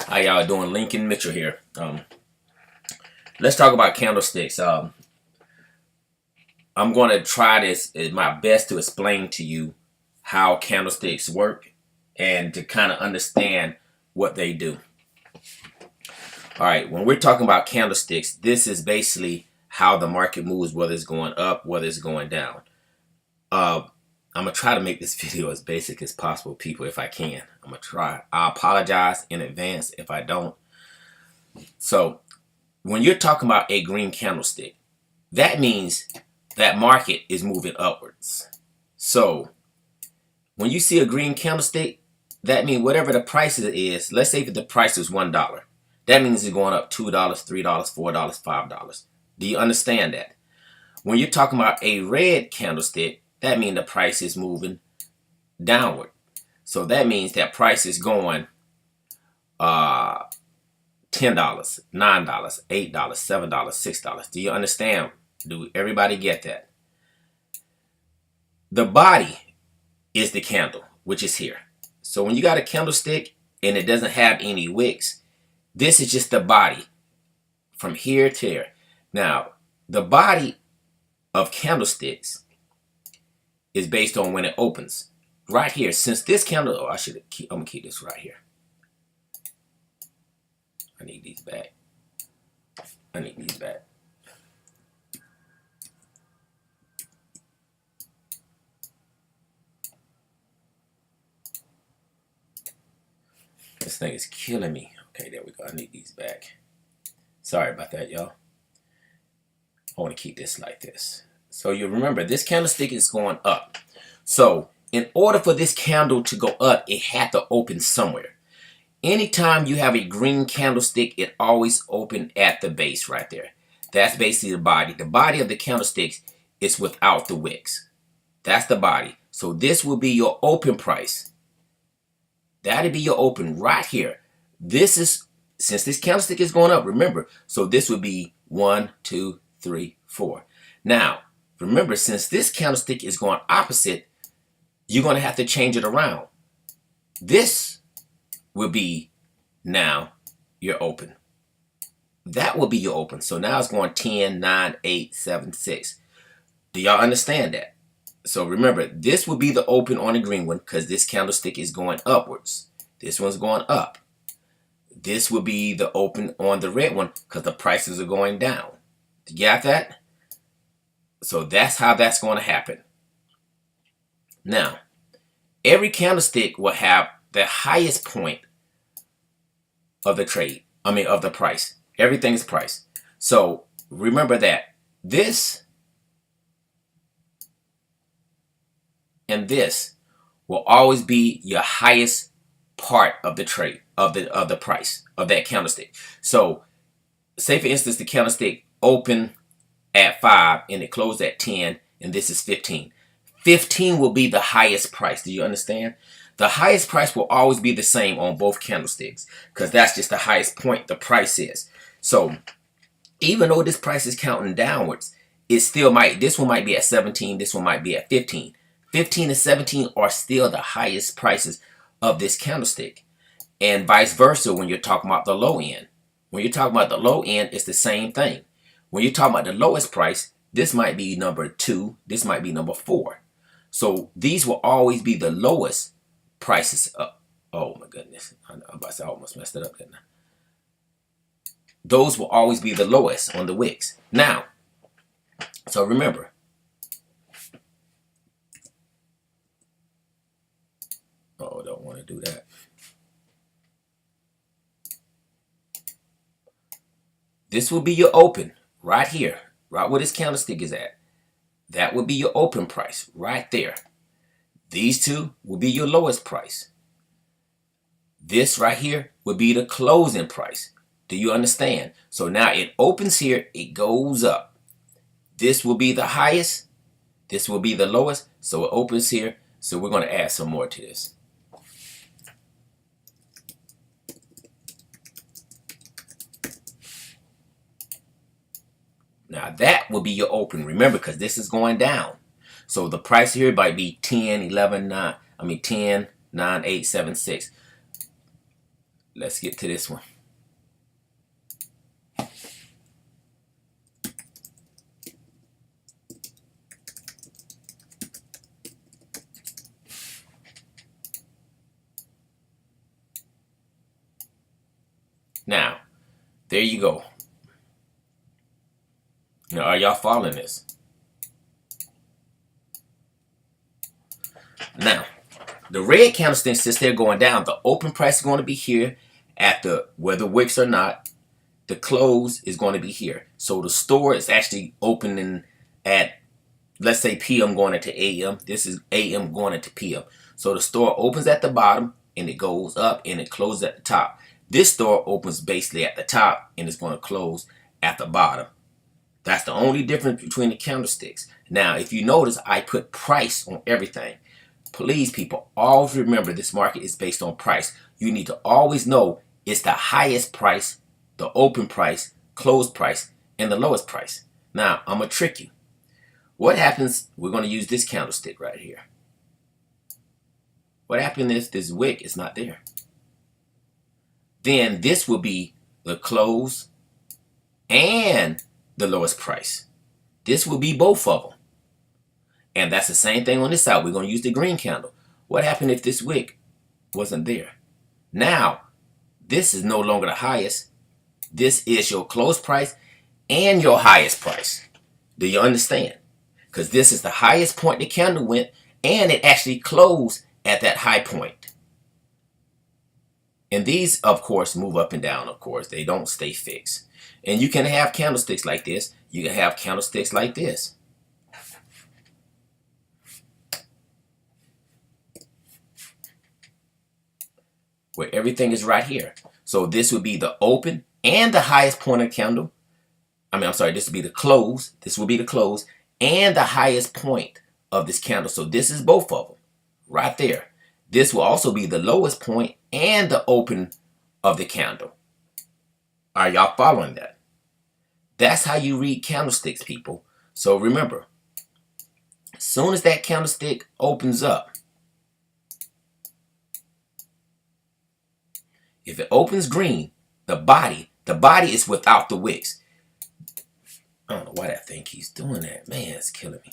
How y'all doing? Lincoln Mitchell here. Let's talk about candlesticks. I'm going to try my best to explain to you how candlesticks work and to kind of understand what they do. All right, when we're talking about candlesticks, this is basically how the market moves, whether it's going up, whether it's going down. I'm going to try to make this video as basic as possible, people, if I can. I'm going to try. I apologize in advance if I don't. So, when you're talking about a green candlestick, that means that market is moving upwards. So, when you see a green candlestick, that means whatever the price is, let's say that the price is $1. That means it's going up $2, $3, $4, $5. Do you understand that? When you're talking about a red candlestick, that means the price is moving downward. So that means that price is going $10, $9, $8, $7, $6. Do you understand? Do everybody get that? The body is the candle, which is here. So when you got a candlestick and it doesn't have any wicks, this is just the body from here to here. Now, the body of candlesticks is based on when it opens. Right here, since this candle, I'm gonna keep this right here. I need these back. This thing is killing me. Okay, there we go. I need these back. Sorry about that, y'all. I want to keep this like this. So you remember, this candlestick is going up. So in order for this candle to go up, it had to open somewhere. Anytime you have a green candlestick, it always open at the base right there. That's basically the body. The body of the candlesticks is without the wicks. That's the body. So this will be your open price. That'll be your open right here. This is, since this candlestick is going up, remember, so this would be 1, 2, 3, 4. Now, remember, since this candlestick is going opposite, you're going to have to change it around. This will be now your open. That will be your open. So now it's going 10, 9, 8, 7, 6. Do y'all understand that? So remember, this will be the open on the green one because this candlestick is going upwards. This one's going up. This will be the open on the red one because the prices are going down. You got that? So that's how that's going to happen. Now, every candlestick will have the highest point of the trade. Of the price. Everything is price. So remember that this and this will always be your highest part of the trade, of the price of that candlestick. So say for instance the candlestick opened at 5 and it closed at 10 and this is 15. 15 will be the highest price. Do you understand? The highest price will always be the same on both candlesticks because that's just the highest point the price is. So even though this price is counting downwards, it still might, this one might be at 17, this one might be at 15. 15 and 17 are still the highest prices of this candlestick. And vice versa when you're talking about the low end. When you're talking about the low end, it's the same thing. When you're talking about the lowest price, this might be number 2, this might be number 4. So these will always be the lowest prices up. Oh my goodness. I'm about to say I almost messed it up, didn't I? Those will always be the lowest on the wicks. Now, so remember, oh, I don't want to do that. This will be your open right here, right where this candlestick is at. That would be your open price right there. These two will be your lowest price. This right here would be the closing price. Do you understand? So now it opens here, it goes up. This will be the highest. This will be the lowest. So it opens here. So we're going to add some more to this. Now that will be your open. Remember, because this is going down. So the price here might be 10, 11, 9. 10, 9, 8, 7, 6. let's get to this one. Now, there you go. Now, are y'all following this? Now, the red candlestick sits there going down. The open price is going to be here at the, whether wicks or not. The close is going to be here. So the store is actually opening at, let's say PM going into AM. This is AM going into PM. So the store opens at the bottom and it goes up and it closes at the top. This store opens basically at the top and it's going to close at the bottom. That's the only difference between the candlesticks. Now, if you notice, I put price on everything. Please, people, always remember this market is based on price. You need to always know it's the highest price, the open price, closed price, and the lowest price. Now, I'm going to trick you. What happens, we're going to use this candlestick right here. What happens if this wick is not there? Then this will be the close and the lowest price. This will be both of them. And that's the same thing on this side. We're going to use the green candle. What happened if this wick wasn't there? Now, this is no longer the highest. This is your close price and your highest price. Do you understand? Because this is the highest point the candle went, and it actually closed at that high point. And these, of course, move up and down, of course. They don't stay fixed. And you can have candlesticks like this. You can have candlesticks like this. Where everything is right here. So this would be the open and the highest point of the candle. This would be the close. This will be the close and the highest point of this candle. So this is both of them right there. This will also be the lowest point and the open of the candle. Are y'all following that? That's how you read candlesticks, people. So remember, as soon as that candlestick opens up, if it opens green, the body is without the wicks. I don't know why that thing keeps doing that. Man, it's killing me.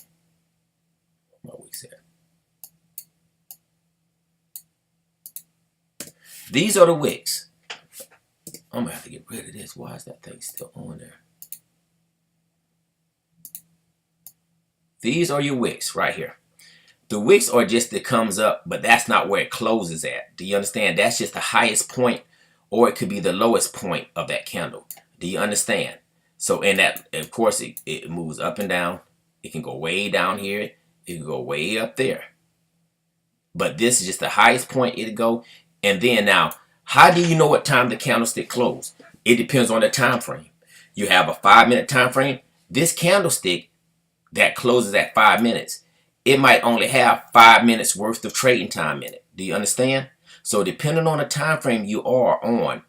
My wicks at? These are the wicks. I'm going to have to get rid of this. Why is that thing still on there? These are your wicks right here. The wicks are just that comes up, but that's not where it closes at. Do you understand? That's just the highest point, or it could be the lowest point of that candle. Do you understand? So in that, of course, it moves up and down. It can go way down here. It can go way up there. But this is just the highest point it'll go. And then now, how do you know what time the candlestick closed? It depends on the time frame. You have a 5-minute time frame. This candlestick that closes at 5 minutes, it might only have 5 minutes worth of trading time in it. Do you understand? So depending on the time frame you are on,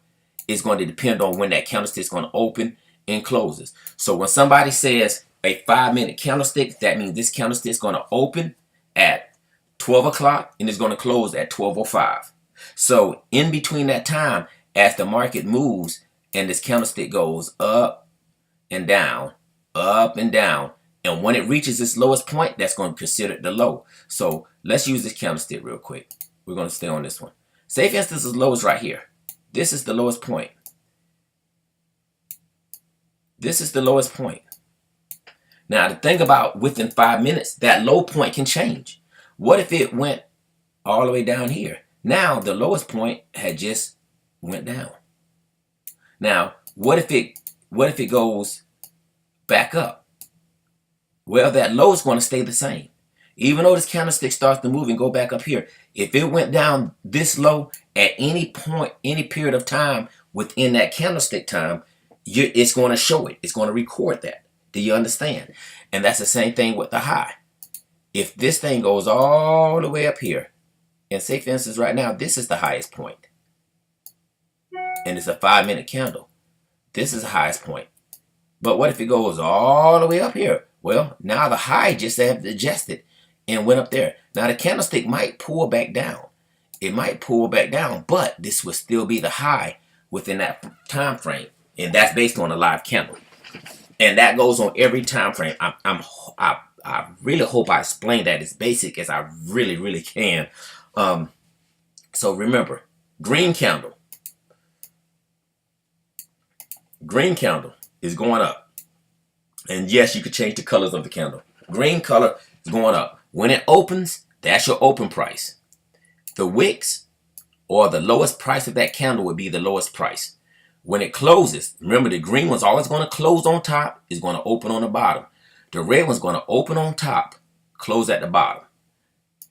it's going to depend on when that candlestick is going to open and closes. So when somebody says a 5-minute candlestick, that means this candlestick is going to open at 12 o'clock and it's going to close at 12:05. So in between that time, as the market moves and this candlestick goes up and down, and when it reaches its lowest point, that's going to be considered the low. So let's use this candlestick real quick. We're going to stay on this one. Say, for instance, the low is right here. This is the lowest point. This is the lowest point. Now, the thing about within 5 minutes, that low point can change. What if it went all the way down here? Now, the lowest point had just went down. Now, what if it goes back up? Well, that low is going to stay the same. Even though this candlestick starts to move and go back up here, if it went down this low at any point, any period of time within that candlestick time, it's going to show it. It's going to record that. Do you understand? And that's the same thing with the high. If this thing goes all the way up here, and say, for instance, right now, this is the highest point, and it's a 5-minute candle. This is the highest point. But what if it goes all the way up here? Well, now the high just have adjusted and went up there. Now the candlestick might pull back down. it might pull back down, but this will still be the high within that time frame, and that's based on a live candle. And that goes on every time frame. I really hope I explained that as basic as I really can. So remember, green candle is going up. And yes, you could change the colors of the candle. Green color is going up. When it opens, that's your open price. The wicks, or the lowest price of that candle, would be the lowest price. When it closes, remember the green one's always going to close on top, is going to open on the bottom. The red one's going to open on top, close at the bottom.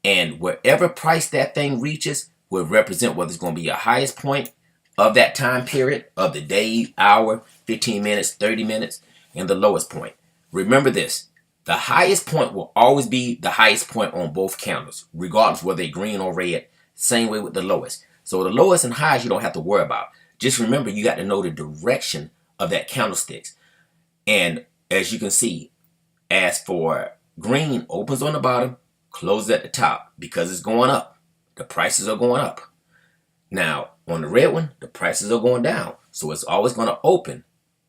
And wherever price that thing reaches will represent whether it's going to be your highest point of that time period, of the day, hour, 15 minutes, 30 minutes, and the lowest point. Remember this, the highest point will always be the highest point on both candles, regardless whether they're green or red. Same way with the lowest. So the lowest and highest you don't have to worry about. Just remember, you got to know the direction of that candlesticks. And as you can see, as for green, opens on the bottom, closes at the top because it's going up. The prices are going up. Now, on the red one, the prices are going down. So it's always going to open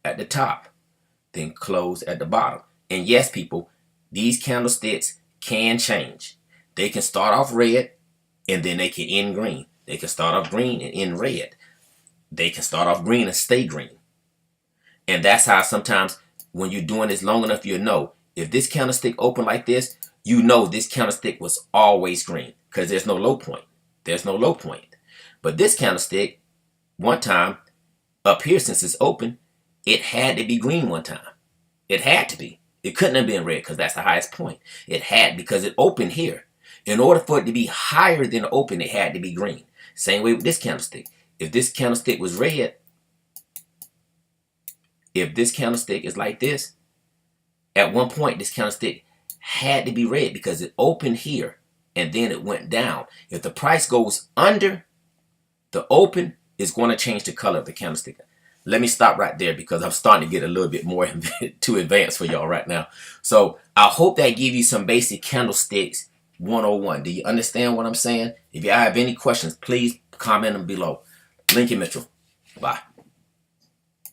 at the top, then close at the bottom. And yes, people, these candlesticks can change. They can start off red and then they can end green. They can start off green and end red. They can start off green and stay green. And that's how sometimes when you're doing this long enough, you'll know if this candlestick open like this, you know this candlestick was always green because there's no low point. There's no low point. But this candlestick, one time up here, since it's open, it had to be green one time. It had to be. It couldn't have been red because that's the highest point. It had, because it opened here. In order for it to be higher than open, it had to be green. Same way with this candlestick. If this candlestick was red, if this candlestick is like this, at one point this candlestick had to be red because it opened here and then it went down. If the price goes under the open, it's going to change the color of the candlestick. Let me stop right there because I'm starting to get a little bit more too advanced for y'all right now. So I hope that gave you some basic candlesticks 101. Do you understand what I'm saying? If you have any questions, please comment them below. Lincoln Mitchell. Bye.